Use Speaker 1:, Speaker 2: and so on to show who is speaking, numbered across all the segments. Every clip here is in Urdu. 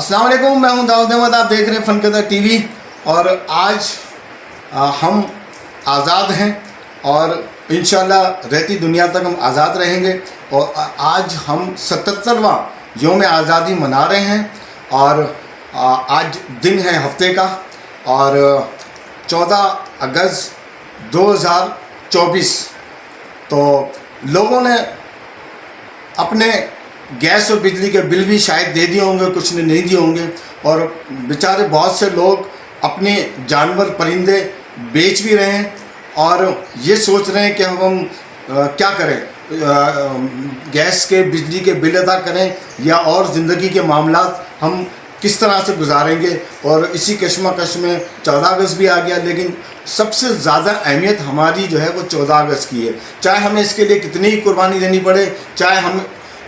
Speaker 1: السلام علیکم، میں ہوں داؤد احمد، آپ دیکھ رہے ہیں فنکدہ ٹی وی۔ اور آج ہم آزاد ہیں اور انشاءاللہ رہتی دنیا تک ہم آزاد رہیں گے۔ اور آج ہم 77واں یوم آزادی منا رہے ہیں اور آج دن ہے ہفتے کا اور 14 اگست 2024۔ تو لوگوں نے اپنے گیس اور بجلی کے بل بھی شاید دے دیے ہوں گے، کچھ نے نہیں دیے ہوں گے، اور بیچارے بہت سے لوگ اپنے جانور پرندے بیچ بھی رہے ہیں اور یہ سوچ رہے ہیں کہ ہم کیا کریں، گیس کے بجلی کے بل ادا کریں یا اور زندگی کے معاملات ہم کس طرح سے گزاریں گے۔ اور اسی کشمکش میں 14 اگست بھی آ گیا، لیکن سب سے زیادہ اہمیت ہماری جو ہے وہ 14 اگست کی ہے۔ چاہے ہمیں اس کے لیے کتنی ہی قربانی دینی پڑے، چاہے ہم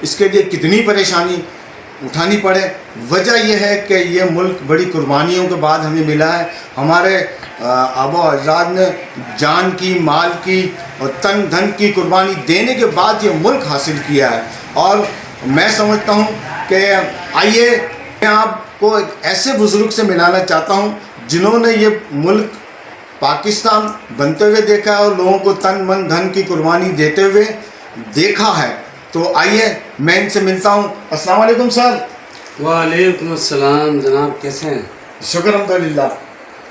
Speaker 1: اس کے لیے کتنی پریشانی اٹھانی پڑے، وجہ یہ ہے کہ یہ ملک بڑی قربانیوں کے بعد ہمیں ملا ہے۔ ہمارے آبا و اجداد نے جان کی، مال کی اور تن دھن کی قربانی دینے کے بعد یہ ملک حاصل کیا ہے۔ اور میں سمجھتا ہوں کہ آئیے میں آپ کو ایک ایسے بزرگ سے ملانا چاہتا ہوں جنہوں نے یہ ملک پاکستان بنتے ہوئے دیکھا ہے اور لوگوں کو تن من دھن کی قربانی دیتے ہوئے دیکھا ہے۔ تو آئیے میں ان سے ملتا ہوں۔ السلام علیکم سر۔
Speaker 2: وعلیکم السلام جناب، کیسے ہیں؟
Speaker 1: شکر الحمدللہ۔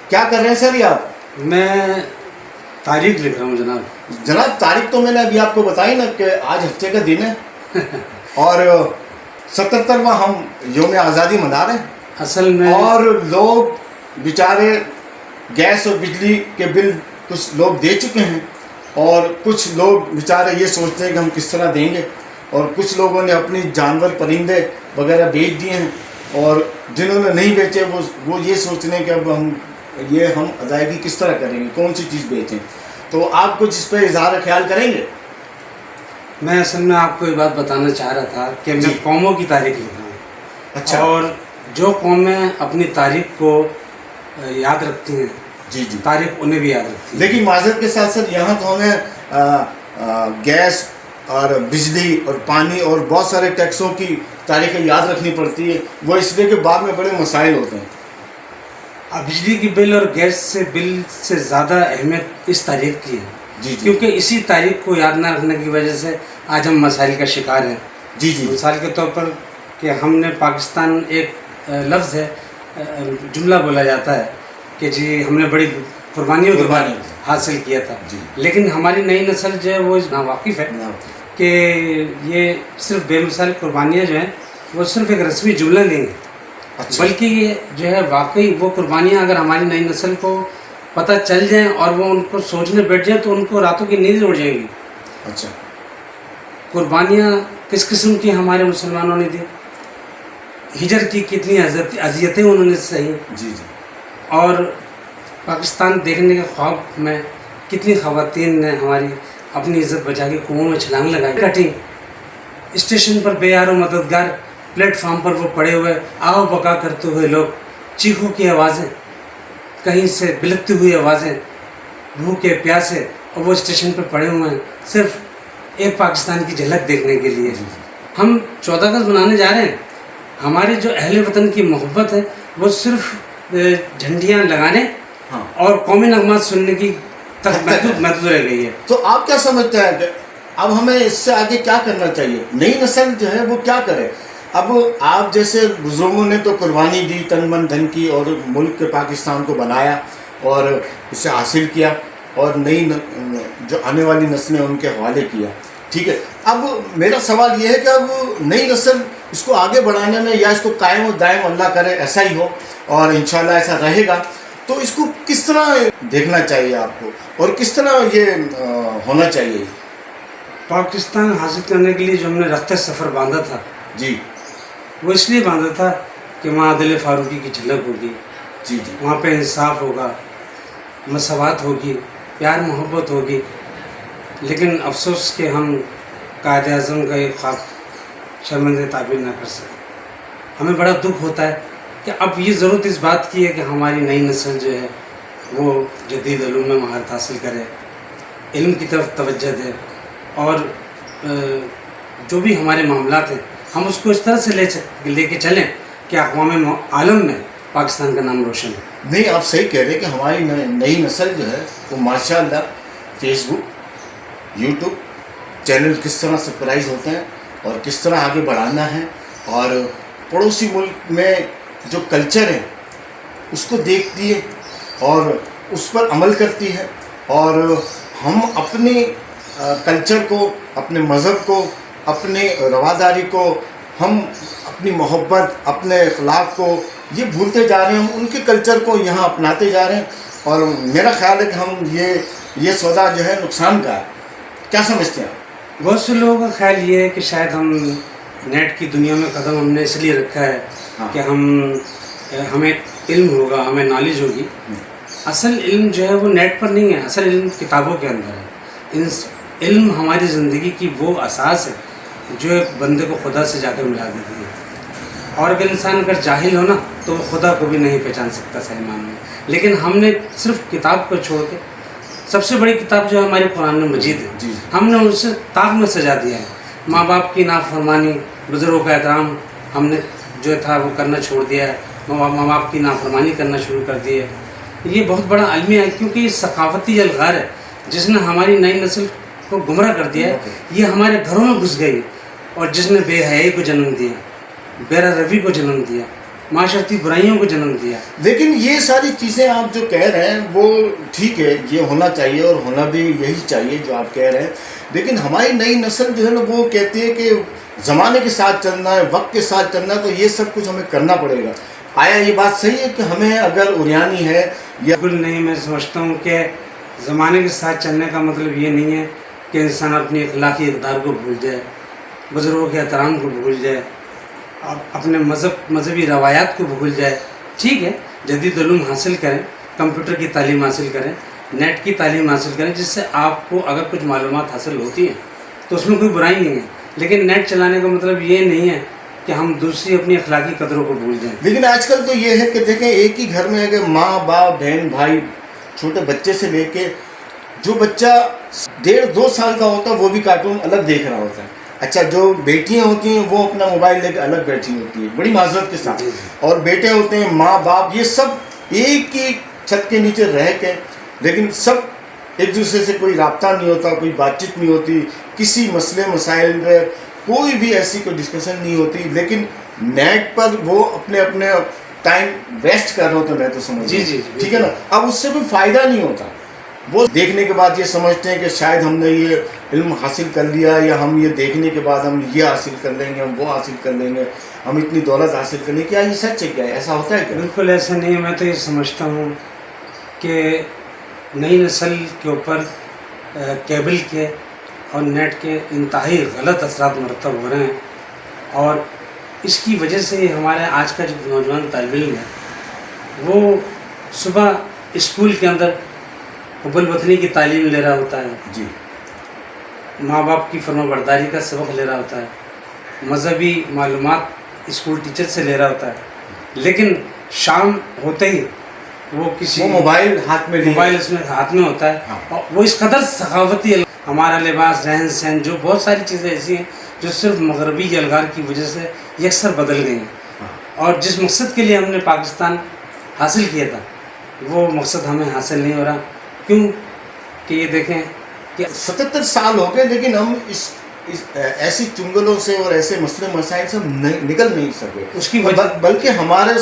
Speaker 1: کیا کر رہے ہیں سر یہ آپ؟
Speaker 2: میں تاریخ لکھ رہا ہوں جناب۔
Speaker 1: جناب تاریخ تو میں نے ابھی آپ کو بتائی نا کہ آج ہفتے کا دن ہے اور 77واں ہم یوم آزادی منا رہے ہیں۔
Speaker 2: اصل میں
Speaker 1: اور لوگ بیچارے گیس اور بجلی کے بل کچھ لوگ دے چکے ہیں اور کچھ لوگ بیچارے یہ سوچتے ہیں کہ ہم کس طرح دیں گے، اور کچھ لوگوں نے اپنی جانور پرندے وغیرہ بیچ دیے ہیں، اور جنہوں نے نہیں بیچے وہ یہ سوچ رہے ہیں کہ اب ہم ادائیگی کس طرح کریں گے، کون سی چیز بیچیں۔ تو آپ کچھ اس پہ اظہار خیال کریں گے؟
Speaker 2: میں اصل میں آپ کو یہ بات بتانا چاہ رہا تھا کہ میں قوموں کی تاریخ لکھ رہا ہوں۔
Speaker 1: اچھا۔
Speaker 2: اور جو قومیں اپنی تاریخ کو یاد رکھتی ہیں،
Speaker 1: جی جی،
Speaker 2: تاریخ انہیں بھی یاد رکھتی ہے۔
Speaker 1: لیکن معذرت کے ساتھ ساتھ یہاں تو ہمیں گیس اور بجلی اور پانی اور بہت سارے ٹیکسوں کی تاریخیں یاد رکھنی پڑتی ہے، وہ اس لیے کہ بعد میں بڑے مسائل ہوتے ہیں۔
Speaker 2: اب بجلی کی بل اور گیس سے بل سے زیادہ اہمیت اس تاریخ کی ہے،
Speaker 1: جی جی
Speaker 2: کیونکہ اسی تاریخ کو یاد نہ رکھنے کی وجہ سے آج ہم مسائل کا شکار ہیں۔
Speaker 1: جی جی،
Speaker 2: مثال کے طور پر کہ ہم نے پاکستان، ایک لفظ ہے، جملہ بولا جاتا ہے کہ جی ہم نے بڑی قربانیوں کے بعد حاصل کیا تھا،
Speaker 1: جی۔
Speaker 2: لیکن ہماری نئی نسل جو ہے وہ ناواقف ہے کہ یہ صرف بے مثال قربانیاں جو ہیں وہ صرف ایک رسمی جملہ نہیں ہے،
Speaker 1: اچھا،
Speaker 2: بلکہ یہ جو ہے واقعی وہ قربانیاں اگر ہماری نئی نسل کو پتہ چل جائیں اور وہ ان کو سوچنے بیٹھ جائیں تو ان کو راتوں کی نیند اڑ جائے گی۔
Speaker 1: اچھا،
Speaker 2: قربانیاں کس قسم کی ہمارے مسلمانوں نے دی، ہجر کی کتنی اذیتیں انہوں نے سہی،
Speaker 1: جی جی،
Speaker 2: اور پاکستان دیکھنے کے خواب میں کتنی خواتین نے ہماری اپنی عزت بچا کے کنوؤں میں چھلانگ لگائی، کٹی اسٹیشن پر بے یار و مددگار، پلیٹ فارم پر وہ پڑے ہوئے آو بکا کرتے ہوئے لوگ، چیخوں کی آوازیں، کہیں سے بلکتی ہوئی آوازیں، بھوکے پیاسے، اور وہ اسٹیشن پر پڑے ہوئے ہیں صرف ایک پاکستان کی جھلک دیکھنے کے لیے۔ ہم 14 اگست منانے جا رہے ہیں، ہمارے جو اہل وطن کی محبت ہے وہ صرف جھنڈیاں لگانے اور قومی نغمات سننے کی تک محدود رہ گئی ہے۔
Speaker 1: تو آپ کیا سمجھتے ہیں کہ اب ہمیں اس سے آگے کیا کرنا چاہیے؟ نئی نسل جو ہے وہ کیا کرے؟ اب آپ جیسے بزرگوں نے تو قربانی دی تن من دھن کی اور ملک کے پاکستان کو بنایا اور اسے حاصل کیا اور نئی جو آنے والی نسلیں ان کے حوالے کیا، ٹھیک ہے۔ اب میرا سوال یہ ہے کہ اب نئی نسل اس کو آگے بڑھانے میں، یا اس کو قائم و دائم اللہ کرے ایسا ہی ہو اور انشاءاللہ ایسا رہے گا، تو اس کو کس طرح دیکھنا چاہیے آپ کو اور کس طرح یہ ہونا چاہیے؟
Speaker 2: پاکستان حاصل کرنے کے لیے جو ہم نے رفتہ سفر باندھا تھا،
Speaker 1: جی،
Speaker 2: وہ اس لیے باندھا تھا کہ وہاں عدل فاروقی کی جھلک ہوگی،
Speaker 1: جی جی،
Speaker 2: وہاں پہ انصاف ہوگا، مساوات ہوگی، پیار محبت ہوگی۔ لیکن افسوس کہ ہم قائد اعظم کا یہ خواب شرمندہ تعبیر نہ کر سکے۔ ہمیں بڑا دکھ ہوتا ہے کہ اب یہ ضرورت اس بات کی ہے کہ ہماری نئی نسل جو ہے وہ جدید علوم میں مہارت حاصل کرے، علم کی طرف توجہ دے، اور جو بھی ہمارے معاملات ہیں ہم اس کو اس طرح سے لے کے چلیں کہ اقوام عالم میں پاکستان کا نام روشن ہے.
Speaker 1: نہیں، آپ صحیح کہہ رہے ہیں کہ ہماری نئی نسل جو ہے وہ ماشاء اللہ فیس بک، یوٹیوب چینل کس طرح سبسکرائب ہوتے ہیں اور کس طرح آگے بڑھانا ہے، اور پڑوسی ملک میں جو کلچر ہے اس کو دیکھتی ہے اور اس پر عمل کرتی ہے، اور ہم اپنے کلچر کو، اپنے مذہب کو، اپنے رواداری کو، ہم اپنی محبت، اپنے اخلاق کو یہ بھولتے جا رہے ہیں. ہم ان کے کلچر کو یہاں اپناتے جا رہے ہیں، اور میرا خیال ہے کہ ہم یہ سودا جو ہے نقصان کا ہے. کیا سمجھتے ہیں آپ؟
Speaker 2: بہت سے لوگوں کا خیال یہ ہے کہ شاید ہم نیٹ کی دنیا میں قدم ہم نے اس لیے رکھا ہے کہ ہمیں علم ہوگا، ہمیں نالج ہوگی. اصل علم جو ہے وہ نیٹ پر نہیں ہے، اصل علم کتابوں کے اندر ہے. علم ہماری زندگی کی وہ اساس ہے جو ایک بندے کو خدا سے جا کر ملا دیتی ہے. اور اگر انسان اگر جاہل ہو نا تو وہ خدا کو بھی نہیں پہچان سکتا صحیح معنی میں. لیکن ہم نے صرف کتاب کو چھوڑ کے، سب سے بڑی کتاب جو ہے ہماری قرآن مجید ہے، ہم نے اسے طاق میں سجا دیا ہے. ماں باپ کی نافرمانی، بزرگوں کا احترام ہم نے جو تھا وہ کرنا چھوڑ دیا ہے. ماں باپ کی نافرمانی کرنا شروع کر دی ہے. یہ بہت بڑا المیہ ہے، کیونکہ یہ ثقافتی الغار ہے جس نے ہماری نئی نسل کو گمراہ کر دیا ہے. یہ ہمارے گھروں میں گھس گئی، اور جس نے بے حیائی کو جنم دیا، بیرا روی کو جنم دیا، معاشرتی برائیوں کو جنم دیا.
Speaker 1: لیکن یہ ساری چیزیں آپ جو کہہ رہے ہیں وہ ٹھیک ہے، یہ ہونا چاہیے اور ہونا بھی یہی چاہیے جو آپ کہہ رہے ہیں. لیکن ہماری نئی نسل جو ہے نا وہ کہتی ہے کہ زمانے کے ساتھ چلنا ہے، وقت کے ساتھ چلنا ہے، تو یہ سب کچھ ہمیں کرنا پڑے گا. آیا یہ بات صحیح ہے کہ ہمیں اگر اوریانی ہے یا
Speaker 2: بالکل نہیں. میں سمجھتا ہوں کہ زمانے کے ساتھ چلنے کا مطلب یہ نہیں ہے کہ انسان اپنی اخلاقی اقدار کو بھول جائے، بزرگوں کے احترام کو بھول جائے، اپنے مذہبی روایات کو بھول جائے. ٹھیک ہے، جدید علوم حاصل کریں، کمپیوٹر کی تعلیم حاصل کریں، نیٹ کی تعلیم حاصل کریں، جس سے آپ کو اگر کچھ معلومات حاصل ہوتی ہیں تو اس میں کوئی برائی نہیں ہے. لیکن نیٹ چلانے کا مطلب یہ نہیں ہے کہ ہم دوسری اپنی اخلاقی قدروں کو بھول جائیں.
Speaker 1: لیکن آج کل تو یہ ہے کہ دیکھیں ایک ہی گھر میں اگر ماں باپ بہن بھائی، چھوٹے بچے سے لے کے جو بچہ 1.5-2 سال کا ہوتا ہے وہ بھی کارٹون الگ دیکھ رہا ہوتا ہے. اچھا، جو بیٹیاں ہوتی ہیں وہ اپنا موبائل لے کے الگ بیٹھی ہوتی ہیں بڑی معذرت کے ساتھ، اور بیٹے ہوتے ہیں، ماں باپ، یہ سب ایک ہی چھت کے نیچے رہ کے، لیکن سب ایک دوسرے سے کوئی رابطہ نہیں ہوتا، کوئی بات چیت نہیں ہوتی، کسی مسئلے مسائل میں کوئی بھی ایسی کوئی ڈسکشن نہیں ہوتی. لیکن نیٹ پر وہ اپنے اپنے ٹائم ویسٹ کر رہے ہوتے ہیں. میں تو سمجھ ٹھیک ہے نا. اب اس سے کوئی فائدہ نہیں ہوتا. وہ دیکھنے کے بعد یہ سمجھتے ہیں کہ شاید ہم نے یہ علم حاصل کر لیا، یا ہم یہ دیکھنے کے بعد ہم یہ حاصل کر لیں گے، ہم وہ حاصل کر لیں گے، ہم اتنی دولت حاصل کر لیں گے. کیا یہ سچ ہے؟ کیا ایسا ہوتا ہے کیا؟
Speaker 2: بالکل ایسا نہیں ہے. میں تو یہ سمجھتا ہوں کہ نئی نسل کے اوپر کیبل کے اور نیٹ کے انتہائی غلط اثرات مرتب ہو رہے ہیں، اور اس کی وجہ سے ہمارے آج کا جو نوجوان طالب علم ہے وہ صبح اسکول کے اندر حب الوطنی کی تعلیم لے رہا ہوتا ہے،
Speaker 1: جی،
Speaker 2: ماں باپ کی فرما برداری کا سبق لے رہا ہوتا ہے، مذہبی معلومات اسکول ٹیچر سے لے رہا ہوتا ہے، لیکن شام ہوتے ہی وہ کسی
Speaker 1: موبائل ہاتھ میں
Speaker 2: اس میں ہاتھ میں ہوتا ہے. اور وہ اس قدر ثقافتی، ہمارا لباس، رہن سہن، جو بہت ساری چیزیں ایسی ہیں جو صرف مغربی الغار کی وجہ سے یکسر بدل گئی ہیں. اور جس مقصد کے لیے ہم نے پاکستان حاصل کیا تھا وہ مقصد ہمیں حاصل نہیں ہو رہا. کیوں کہ یہ دیکھیں کہ
Speaker 1: 77 سال ہو گئے، لیکن ہم اس ایسی چنگلوں سے اور ایسے مسئلے مسائل سے نکل نہیں سکے.
Speaker 2: اس کی وجہ
Speaker 1: بلکہ ہمارے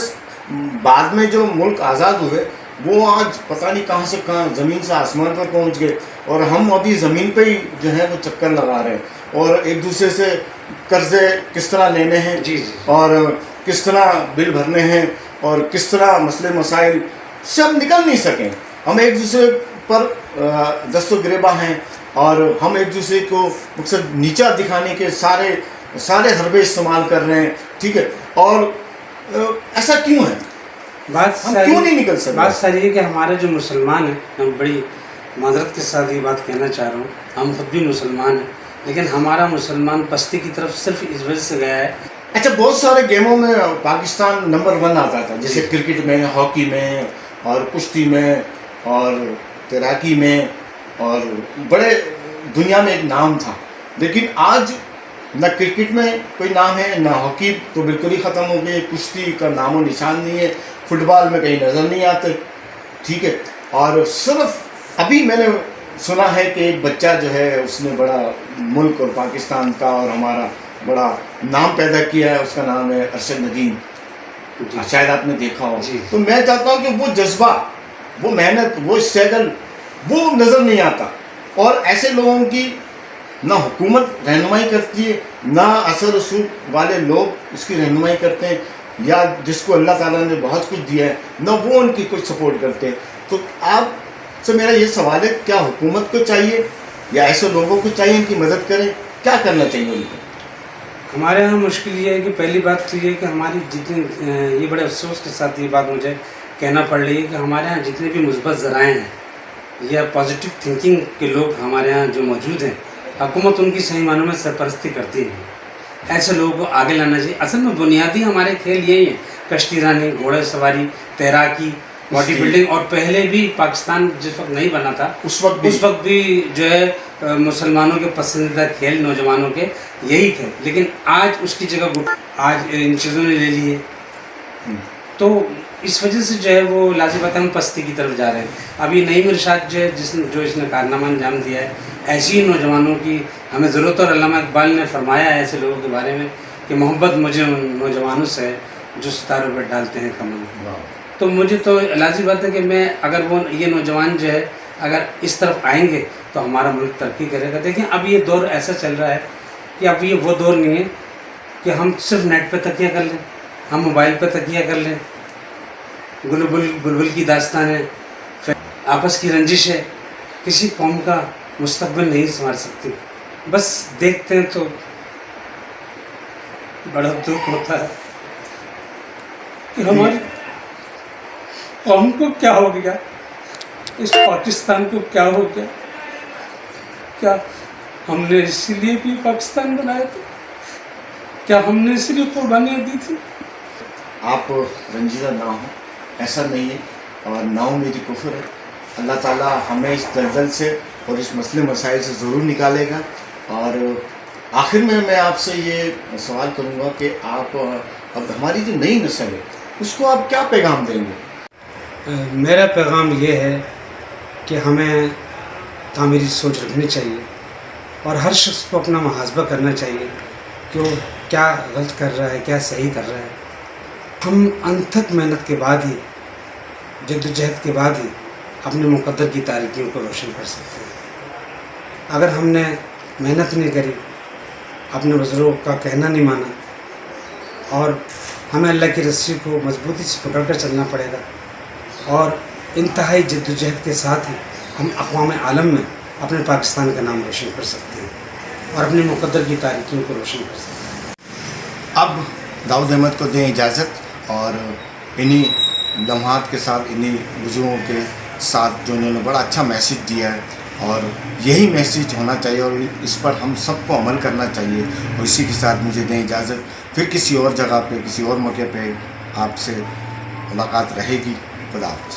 Speaker 1: بعد میں جو ملک آزاد ہوئے وہ آج پتہ نہیں کہاں سے کہاں، زمین سے آسمان پر پہنچ گئے، اور ہم ابھی زمین پہ ہی جو ہے وہ چکر لگا رہے ہیں، اور ایک دوسرے سے قرضے کس طرح لینے ہیں، اور کس طرح بل بھرنے ہیں، اور کس طرح مسئلے مسائل سے ہم نکل نہیں سکیں. ہم ایک دوسرے پر دست و گریباں ہیں، اور ہم ایک دوسرے کو مقصد نیچا دکھانے کے سارے حربے استعمال کر رہے ہیں. ٹھیک ہے، اور ایسا کیوں ہے؟ ہم کیوں نہیں نکل سکتے؟
Speaker 2: بات ساری ہے کہ ہمارے جو مسلمان ہیں، میں بڑی معذرت کے ساتھ یہ بات کہنا چاہ رہا ہوں، ہم خود بھی مسلمان ہیں، لیکن ہمارا مسلمان پستی کی طرف صرف اس وجہ سے گیا ہے.
Speaker 1: اچھا، بہت سارے گیموں میں پاکستان نمبر 1 آتا تھا، جیسے کرکٹ میں، ہاکی میں، اور کشتی میں، اور تیراکی میں، اور بڑے دنیا میں ایک نام تھا. لیکن آج نہ کرکٹ میں کوئی نام ہے، نہ ہاکی تو بالکل ہی ختم ہو گئی، کشتی کا نام و نشان نہیں ہے، فٹ بال میں کہیں نظر نہیں آتے، ٹھیک ہے. اور صرف ابھی میں نے سنا ہے کہ ایک بچہ جو ہے اس نے بڑا ملک اور پاکستان کا اور ہمارا بڑا نام پیدا کیا ہے، اس کا نام ہے ارشد ندیم، شاید آپ نے دیکھا ہو. تو میں چاہتا ہوں کہ وہ جذبہ، وہ محنت، وہ اسٹرگل وہ نظر نہیں آتا. اور ایسے لوگوں کی نہ حکومت رہنمائی کرتی ہے، نہ اثر رسوخ والے لوگ اس کی رہنمائی کرتے ہیں، یا جس کو اللہ تعالیٰ نے بہت کچھ دیا ہے نہ وہ ان کی کچھ سپورٹ کرتے ہیں. تو آپ سے میرا یہ سوال ہے، کیا حکومت کو چاہیے یا ایسے لوگوں کو چاہیے ان کی مدد کریں؟ کیا کرنا چاہیے ان کو؟
Speaker 2: ہمارے یہاں مشکل یہ ہے کہ پہلی بات تو یہ ہے کہ ہماری جتنی یہ بڑے افسوس کے ساتھ یہ بات مجھے کہنا پڑ رہی ہے کہ ہمارے یہاں جتنے بھی مثبت ذرائع ہیں یا پازیٹیو تھنکنگ کے لوگ ہمارے یہاں جو موجود ہیں، حکومت ان کی صحیح معنوں میں سرپرستی کرتی نہیں. ایسے لوگوں کو آگے لانا چاہیے. اصل میں بنیادی ہمارے کھیل یہی ہیں، کشتی رانی، گھوڑے سواری، تیراکی، باڈی بلڈنگ. اور پہلے بھی پاکستان جس وقت نہیں بنا تھا
Speaker 1: اس وقت
Speaker 2: بھی جو ہے مسلمانوں کے پسندیدہ کھیل نوجوانوں کے یہی تھے. لیکن آج اس کی جگہ آج ان چیزوں نے لے لی ہے. تو اس وجہ سے جو ہے وہ لازم بات ہے ہم پستی کی طرف جا رہے ہیں. ابھی نعیم ارشاد جو ہے جو اس نے کارنامہ انجام دیا ہے، ایسی ہی نوجوانوں کی ہمیں ضرورت. اور علامہ اقبال نے فرمایا ہے ایسے لوگوں کے بارے میں کہ محبت مجھے ان نوجوانوں سے ہے جو ستاروں پر ڈالتے ہیں کمل. تو مجھے تو لازم بات ہے کہ میں اگر وہ یہ نوجوان جو ہے اگر اس طرف آئیں گے تو ہمارا ملک ترقی کرے گا. دیکھیں اب یہ دور ایسا چل رہا ہے کہ اب یہ وہ دور نہیں ہے کہ ہم صرف نیٹ پہ تکیہ کر لیں، ہم موبائل پہ تکیہ کر لیں. بلبل کی داستان ہے، آپس کی رنجش ہے، کسی قوم کا مستقبل نہیں سنوار سکتی. بس دیکھتے ہیں تو بڑا دکھ ہوتا ہے کہ ہماری قوم کو کیا ہو گیا، اس پاکستان کو کیا ہو گیا. کیا ہم نے اسی لیے بھی پاکستان بنایا تھا؟ کیا ہم نے اسی لیے قربانیاں دی تھی؟
Speaker 1: آپ رنجیدہ نہ ہوں، ایسا نہیں ہے. اور نا امیدی کفر ہے. اللہ تعالیٰ ہمیں اس دلدل سے اور اس مسئلے مسائل سے ضرور نکالے گا. اور آخر میں آپ سے یہ سوال کروں گا کہ آپ اب ہماری جو نئی نسل ہے اس کو آپ کیا پیغام دیں گے؟
Speaker 2: میرا پیغام یہ ہے کہ ہمیں تعمیری سوچ رکھنی چاہیے اور ہر شخص کو اپنا محاسبہ کرنا چاہیے کہ وہ کیا غلط کر رہا ہے، کیا صحیح کر رہا ہے. ہم انتھک محنت کے بعد ہی، جد و جہد کے بعد ہی اپنے مقدر کی تاریکیوں کو روشن کر سکتے ہیں. اگر ہم نے محنت نہیں کری، اپنے بزرگوں کا کہنا نہیں مانا، اور ہمیں اللہ کی رسی کو مضبوطی سے پکڑ کر چلنا پڑے گا. اور انتہائی جد و جہد کے ساتھ ہی ہم اقوام عالم میں اپنے پاکستان کا نام روشن کر سکتے ہیں اور اپنے مقدر کی تاریکیوں کو روشن کر سکتے ہیں.
Speaker 1: اب داؤد احمد کو دیں اجازت، اور انہی لمحات کے ساتھ، انہی بزرگوں کے ساتھ جو انہوں نے بڑا اچھا میسیج دیا ہے، اور یہی میسیج ہونا چاہیے اور اس پر ہم سب کو عمل کرنا چاہیے. اور اسی کے ساتھ مجھے دیں اجازت، پھر کسی اور جگہ پہ، کسی اور موقع پہ آپ سے ملاقات رہے گی. خدا حافظ.